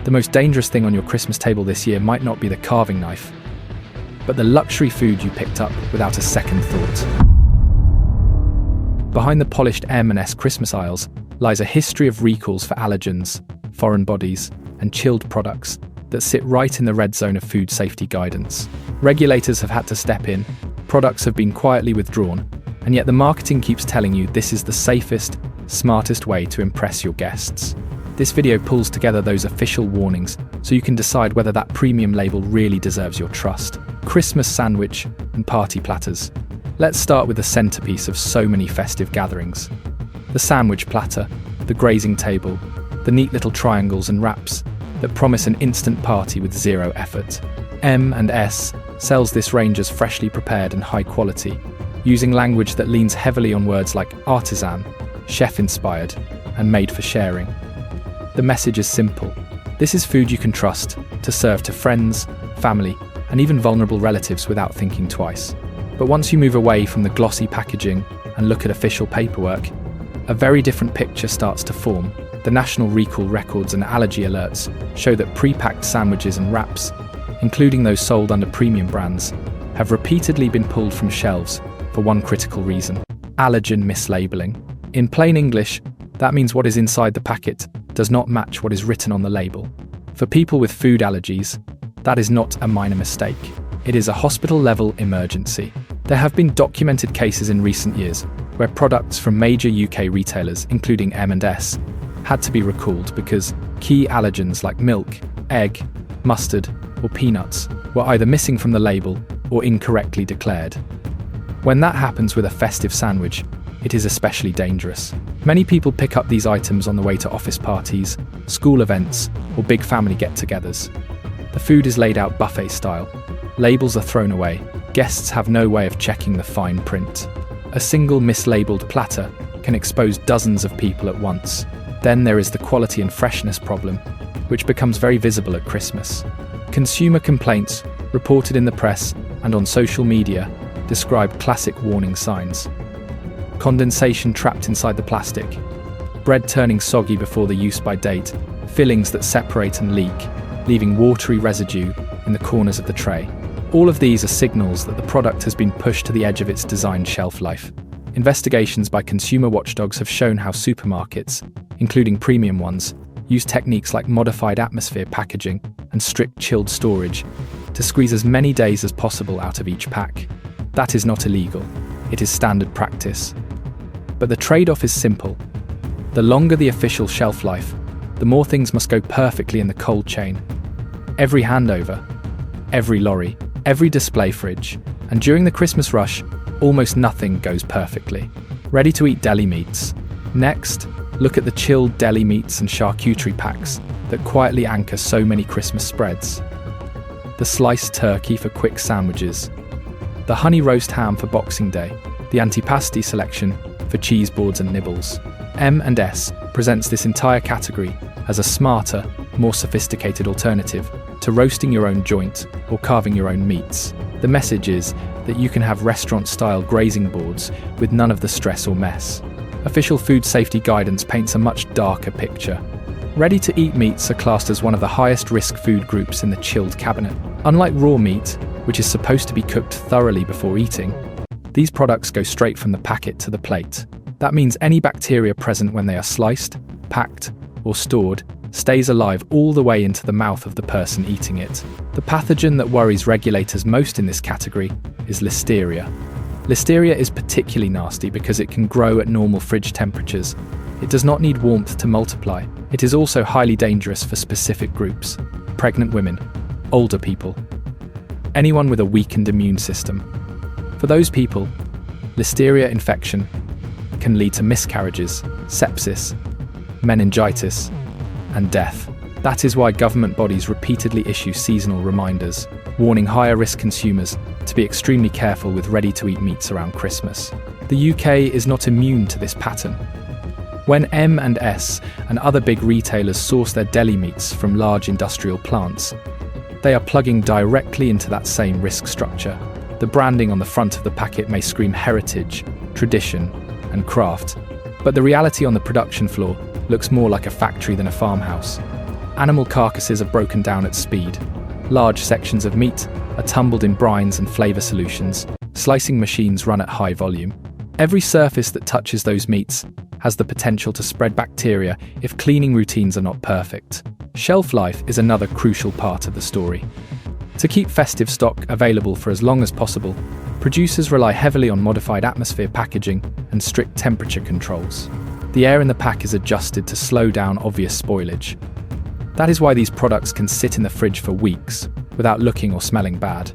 The most dangerous thing on your Christmas table this year might not be the carving knife, but the luxury food you picked up without a second thought. Behind the polished M&S Christmas aisles lies a history of recalls for allergens, foreign bodies, and chilled products that sit right in the red zone of food safety guidance. Regulators have had to step in, products have been quietly withdrawn, and yet the marketing keeps telling you this is the safest, smartest way to impress your guests. This video pulls together those official warnings so you can decide whether that premium label really deserves your trust. Christmas sandwich and party platters. Let's start with the centerpiece of so many festive gatherings. The sandwich platter, the grazing table, the neat little triangles and wraps that promise an instant party with zero effort. M&S sells this range as freshly prepared and high quality, using language that leans heavily on words like artisan, chef-inspired, and made for sharing. The message is simple. This is food you can trust to serve to friends, family, and even vulnerable relatives without thinking twice. But once you move away from the glossy packaging and look at official paperwork, a very different picture starts to form. The national recall records and allergy alerts show that pre-packed sandwiches and wraps, including those sold under premium brands, have repeatedly been pulled from shelves for one critical reason: allergen mislabeling. In plain English, that means what is inside the packet does not match what is written on the label. For people with food allergies, that is not a minor mistake. It is a hospital-level emergency. There have been documented cases in recent years where products from major UK retailers, including M&S, had to be recalled because key allergens like milk, egg, mustard, or peanuts were either missing from the label or incorrectly declared. When that happens with a festive sandwich, it is especially dangerous. Many people pick up these items on the way to office parties, school events, or big family get-togethers. The food is laid out buffet style. Labels are thrown away. Guests have no way of checking the fine print. A single mislabeled platter can expose dozens of people at once. Then there is the quality and freshness problem, which becomes very visible at Christmas. Consumer complaints, reported in the press and on social media, describe classic warning signs. Condensation trapped inside the plastic, bread turning soggy before the use-by date, fillings that separate and leak, leaving watery residue in the corners of the tray. All of these are signals that the product has been pushed to the edge of its designed shelf life. Investigations by consumer watchdogs have shown how supermarkets, including premium ones, use techniques like modified atmosphere packaging and strict chilled storage to squeeze as many days as possible out of each pack. That is not illegal. It is standard practice. But the trade-off is simple. The longer the official shelf life, the more things must go perfectly in the cold chain. Every handover, every lorry, every display fridge, and during the Christmas rush, almost nothing goes perfectly. Ready-to-eat deli meats. Next, look at the chilled deli meats and charcuterie packs that quietly anchor so many Christmas spreads. The sliced turkey for quick sandwiches, the honey roast ham for Boxing Day, the antipasti selection for cheese boards and nibbles. M&S presents this entire category as a smarter, more sophisticated alternative to roasting your own joint or carving your own meats. The message is that you can have restaurant-style grazing boards with none of the stress or mess. Official food safety guidance paints a much darker picture. Ready-to-eat meats are classed as one of the highest-risk food groups in the chilled cabinet. Unlike raw meat, which is supposed to be cooked thoroughly before eating, these products go straight from the packet to the plate. That means any bacteria present when they are sliced, packed, or stored stays alive all the way into the mouth of the person eating it. The pathogen that worries regulators most in this category is Listeria. Listeria is particularly nasty because it can grow at normal fridge temperatures. It does not need warmth to multiply. It is also highly dangerous for specific groups: pregnant women, older people, anyone with a weakened immune system. For those people, Listeria infection can lead to miscarriages, sepsis, meningitis, and death. That is why government bodies repeatedly issue seasonal reminders, warning higher-risk consumers to be extremely careful with ready-to-eat meats around Christmas. The UK is not immune to this pattern. When M&S and other big retailers source their deli meats from large industrial plants, they are plugging directly into that same risk structure. The branding on the front of the packet may scream heritage, tradition, and craft, but the reality on the production floor looks more like a factory than a farmhouse. Animal carcasses are broken down at speed. Large sections of meat are tumbled in brines and flavor solutions. Slicing machines run at high volume. Every surface that touches those meats has the potential to spread bacteria if cleaning routines are not perfect. Shelf life is another crucial part of the story. To keep festive stock available for as long as possible, producers rely heavily on modified atmosphere packaging and strict temperature controls. The air in the pack is adjusted to slow down obvious spoilage. That is why these products can sit in the fridge for weeks without looking or smelling bad.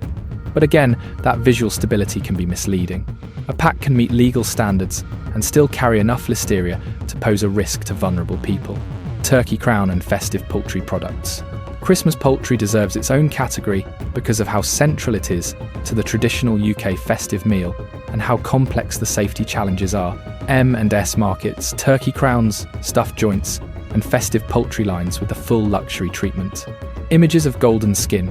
But again, that visual stability can be misleading. A pack can meet legal standards and still carry enough listeria to pose a risk to vulnerable people. Turkey crown and festive poultry products. Christmas poultry deserves its own category because of how central it is to the traditional UK festive meal and how complex the safety challenges are. M&S markets turkey crowns, stuffed joints, and festive poultry lines with the full luxury treatment. Images of golden skin,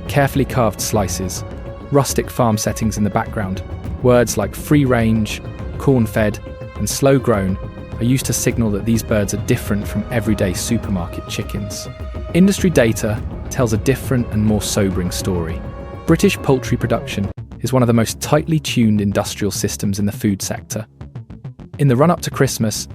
carefully carved slices, rustic farm settings in the background. Words like free range, corn-fed, and slow-grown are used to signal that these birds are different from everyday supermarket chickens. Industry data tells a different and more sobering story. British poultry production is one of the most tightly tuned industrial systems in the food sector. In the run-up to Christmas,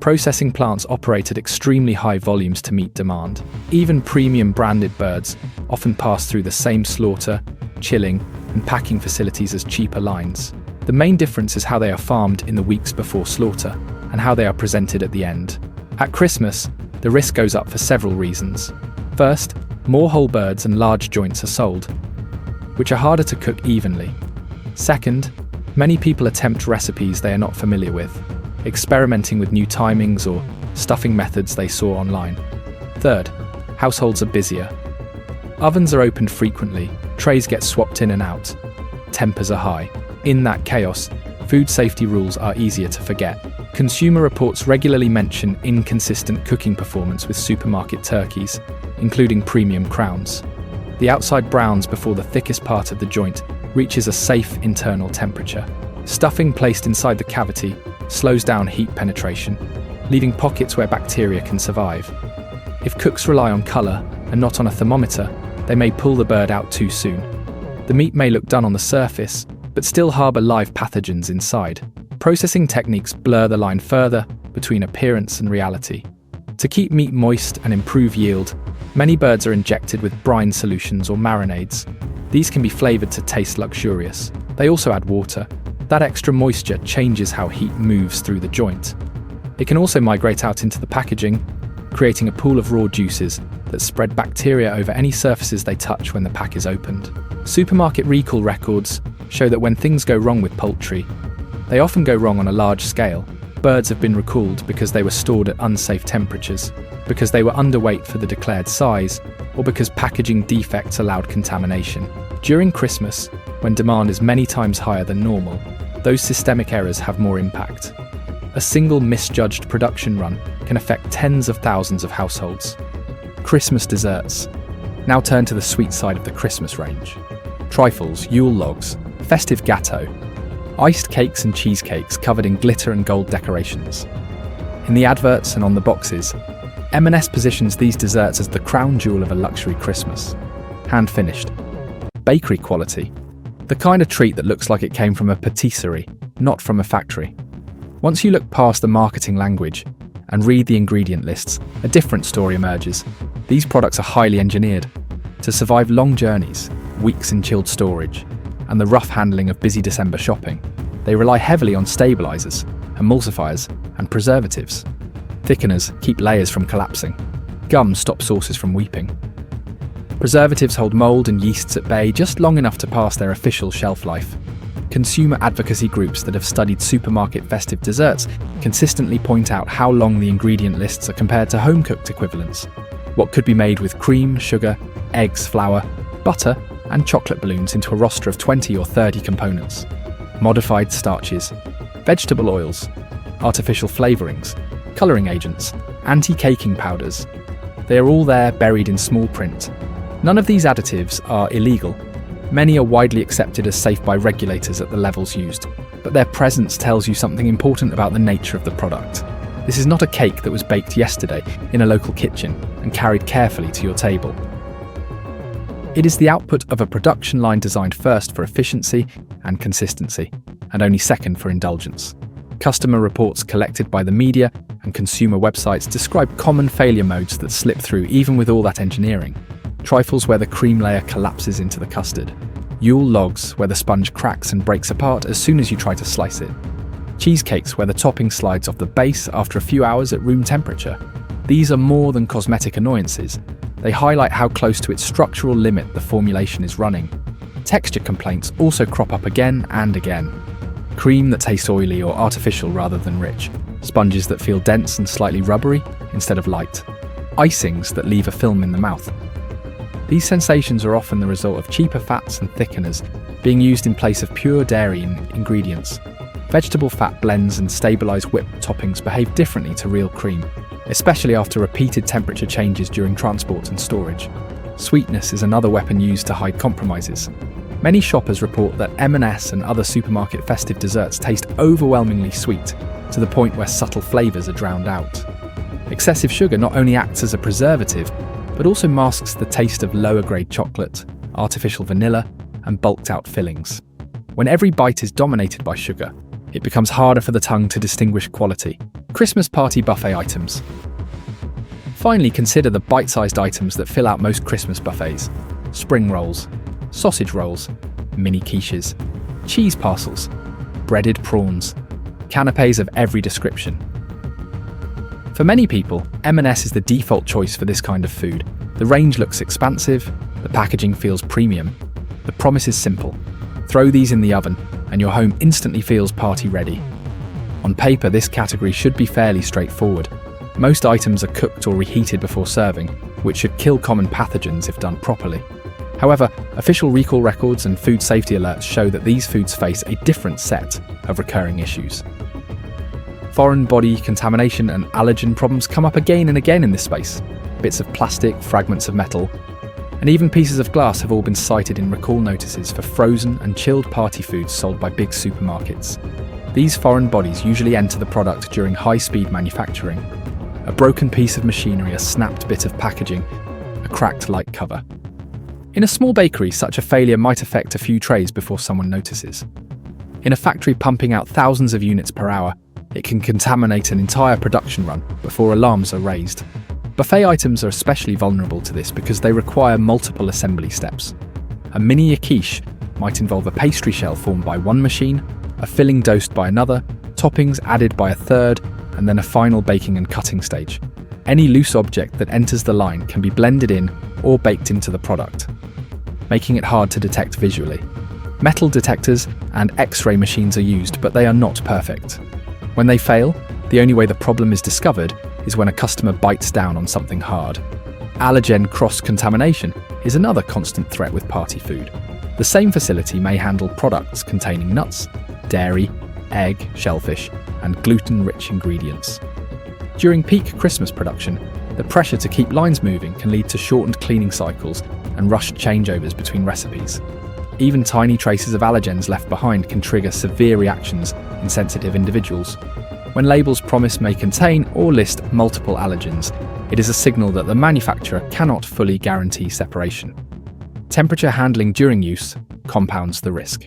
processing plants operate at extremely high volumes to meet demand. Even premium branded birds often pass through the same slaughter, chilling, and packing facilities as cheaper lines. The main difference is how they are farmed in the weeks before slaughter and how they are presented at the end. At Christmas, the risk goes up for several reasons. First, more whole birds and large joints are sold, which are harder to cook evenly. Second, many people attempt recipes they are not familiar with, experimenting with new timings or stuffing methods they saw online. Third, households are busier. Ovens are opened frequently, trays get swapped in and out, tempers are high. In that chaos, food safety rules are easier to forget. Consumer reports regularly mention inconsistent cooking performance with supermarket turkeys, including premium crowns. The outside browns before the thickest part of the joint reaches a safe internal temperature. Stuffing placed inside the cavity slows down heat penetration, leaving pockets where bacteria can survive. If cooks rely on colour and not on a thermometer, they may pull the bird out too soon. The meat may look done on the surface, but still harbour live pathogens inside. Processing techniques blur the line further between appearance and reality. To keep meat moist and improve yield, many birds are injected with brine solutions or marinades. These can be flavoured to taste luxurious. They also add water. That extra moisture changes how heat moves through the joint. It can also migrate out into the packaging, creating a pool of raw juices that spread bacteria over any surfaces they touch when the pack is opened. Supermarket recall records show that when things go wrong with poultry, they often go wrong on a large scale. Birds have been recalled because they were stored at unsafe temperatures, because they were underweight for the declared size, or because packaging defects allowed contamination. During Christmas, when demand is many times higher than normal, those systemic errors have more impact. A single misjudged production run can affect tens of thousands of households. Christmas desserts. Now turn to the sweet side of the Christmas range. Trifles, Yule logs, festive gâteaux, iced cakes and cheesecakes covered in glitter and gold decorations. In the adverts and on the boxes, M&S positions these desserts as the crown jewel of a luxury Christmas. Hand-finished. Bakery quality. The kind of treat that looks like it came from a patisserie, not from a factory. Once you look past the marketing language and read the ingredient lists, a different story emerges. These products are highly engineered to survive long journeys, weeks in chilled storage, and the rough handling of busy December shopping. They rely heavily on stabilizers, emulsifiers, and preservatives. Thickeners keep layers from collapsing. Gum stops sauces from weeping. Preservatives hold mold and yeasts at bay just long enough to pass their official shelf life. Consumer advocacy groups that have studied supermarket festive desserts consistently point out how long the ingredient lists are compared to home-cooked equivalents. What could be made with cream, sugar, eggs, flour, butter, and chocolate balloons into a roster of 20 or 30 components. Modified starches, vegetable oils, artificial flavourings, colouring agents, anti-caking powders. They are all there buried in small print. None of these additives are illegal. Many are widely accepted as safe by regulators at the levels used, but their presence tells you something important about the nature of the product. This is not a cake that was baked yesterday in a local kitchen and carried carefully to your table. It is the output of a production line designed first for efficiency and consistency, and only second for indulgence. Customer reports collected by the media and consumer websites describe common failure modes that slip through even with all that engineering. Trifles where the cream layer collapses into the custard. Yule logs where the sponge cracks and breaks apart as soon as you try to slice it. Cheesecakes where the topping slides off the base after a few hours at room temperature. These are more than cosmetic annoyances. They highlight how close to its structural limit the formulation is running. Texture complaints also crop up again and again. Cream that tastes oily or artificial rather than rich. Sponges that feel dense and slightly rubbery instead of light. Icings that leave a film in the mouth. These sensations are often the result of cheaper fats and thickeners being used in place of pure dairy ingredients. Vegetable fat blends and stabilised whipped toppings behave differently to real cream, especially after repeated temperature changes during transport and storage. Sweetness is another weapon used to hide compromises. Many shoppers report that M&S and other supermarket festive desserts taste overwhelmingly sweet, to the point where subtle flavours are drowned out. Excessive sugar not only acts as a preservative, but also masks the taste of lower-grade chocolate, artificial vanilla, and bulked-out fillings. When every bite is dominated by sugar, it becomes harder for the tongue to distinguish quality. Christmas party buffet items. Finally, consider the bite-sized items that fill out most Christmas buffets. Spring rolls, sausage rolls, mini quiches, cheese parcels, breaded prawns, canapés of every description. For many people, M&S is the default choice for this kind of food. The range looks expansive, the packaging feels premium. The promise is simple. Throw these in the oven, and your home instantly feels party ready. On paper, this category should be fairly straightforward. Most items are cooked or reheated before serving, which should kill common pathogens if done properly. However, official recall records and food safety alerts show that these foods face a different set of recurring issues. Foreign body contamination and allergen problems come up again and again in this space. Bits of plastic, fragments of metal, and even pieces of glass have all been cited in recall notices for frozen and chilled party foods sold by big supermarkets. These foreign bodies usually enter the product during high-speed manufacturing. A broken piece of machinery, a snapped bit of packaging, a cracked light cover. In a small bakery, such a failure might affect a few trays before someone notices. In a factory pumping out thousands of units per hour, it can contaminate an entire production run before alarms are raised. Buffet items are especially vulnerable to this because they require multiple assembly steps. A mini quiche might involve a pastry shell formed by one machine, a filling dosed by another, toppings added by a third, and then a final baking and cutting stage. Any loose object that enters the line can be blended in or baked into the product, making it hard to detect visually. Metal detectors and X-ray machines are used, but they are not perfect. When they fail, the only way the problem is discovered is when a customer bites down on something hard. Allergen cross-contamination is another constant threat with party food. The same facility may handle products containing nuts, dairy, egg, shellfish, and gluten-rich ingredients. During peak Christmas production, the pressure to keep lines moving can lead to shortened cleaning cycles and rushed changeovers between recipes. Even tiny traces of allergens left behind can trigger severe reactions in sensitive individuals. When labels promise may contain or list multiple allergens, it is a signal that the manufacturer cannot fully guarantee separation. Temperature handling during use compounds the risk.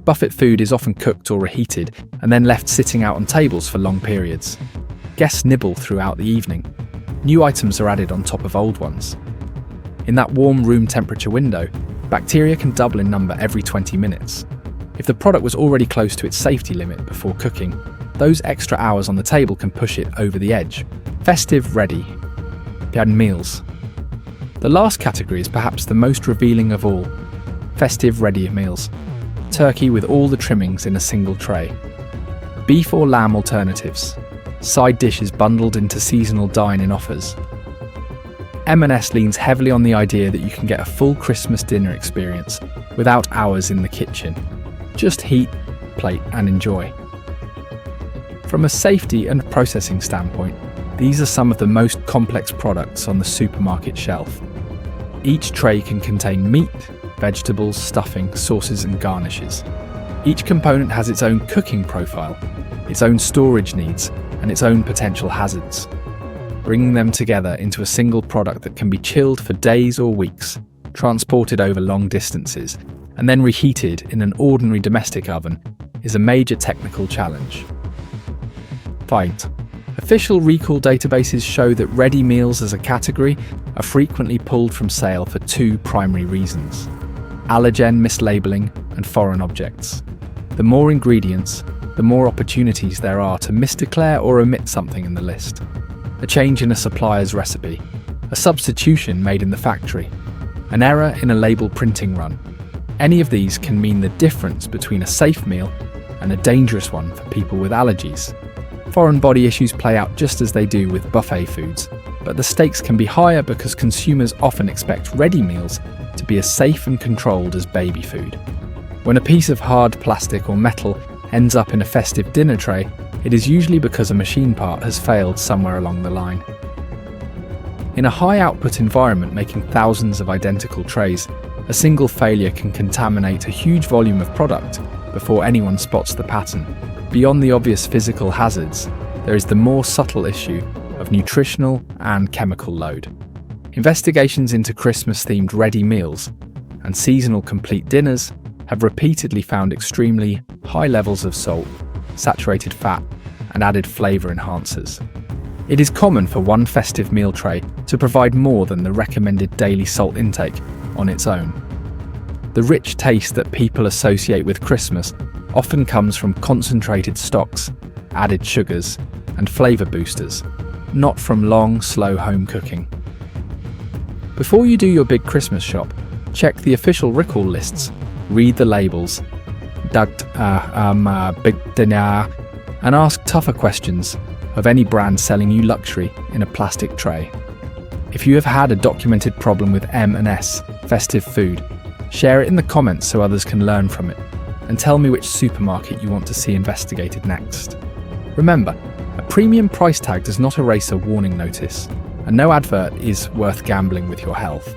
Buffet food is often cooked or reheated and then left sitting out on tables for long periods. Guests nibble throughout the evening. New items are added on top of old ones. In that warm room temperature window, bacteria can double in number every 20 minutes. If the product was already close to its safety limit before cooking, those extra hours on the table can push it over the edge. Festive ready. Meals. The last category is perhaps the most revealing of all. Festive ready meals. Turkey with all the trimmings in a single tray. Beef or lamb alternatives. Side dishes bundled into seasonal dine-in offers. M&S leans heavily on the idea that you can get a full Christmas dinner experience without hours in the kitchen. Just heat, plate, and enjoy. From a safety and processing standpoint, these are some of the most complex products on the supermarket shelf. Each tray can contain meat, vegetables, stuffing, sauces, and garnishes. Each component has its own cooking profile, its own storage needs, and its own potential hazards. Bringing them together into a single product that can be chilled for days or weeks, transported over long distances, and then reheated in an ordinary domestic oven is a major technical challenge. Fight. Official recall databases show that ready meals as a category are frequently pulled from sale for two primary reasons: allergen mislabeling and foreign objects. The more ingredients, the more opportunities there are to misdeclare or omit something in the list. A change in a supplier's recipe, a substitution made in the factory, an error in a label printing run. Any of these can mean the difference between a safe meal and a dangerous one for people with allergies. Foreign body issues play out just as they do with buffet foods, but the stakes can be higher because consumers often expect ready meals to be as safe and controlled as baby food. When a piece of hard plastic or metal ends up in a festive dinner tray, it is usually because a machine part has failed somewhere along the line. In a high-output environment making thousands of identical trays, a single failure can contaminate a huge volume of product before anyone spots the pattern. Beyond the obvious physical hazards, there is the more subtle issue of nutritional and chemical load. Investigations into Christmas-themed ready meals and seasonal complete dinners have repeatedly found extremely high levels of salt, saturated fat, and added flavour enhancers. It is common for one festive meal tray to provide more than the recommended daily salt intake on its own. The rich taste that people associate with Christmas often comes from concentrated stocks, added sugars, and flavour boosters, not from long, slow home cooking. Before you do your big Christmas shop, check the official recall lists, read the labels, big dinner, and ask tougher questions of any brand selling you luxury in a plastic tray. If you have had a documented problem with M&S festive food, share it in the comments so others can learn from it, and tell me which supermarket you want to see investigated next. Remember, a premium price tag does not erase a warning notice, and no advert is worth gambling with your health.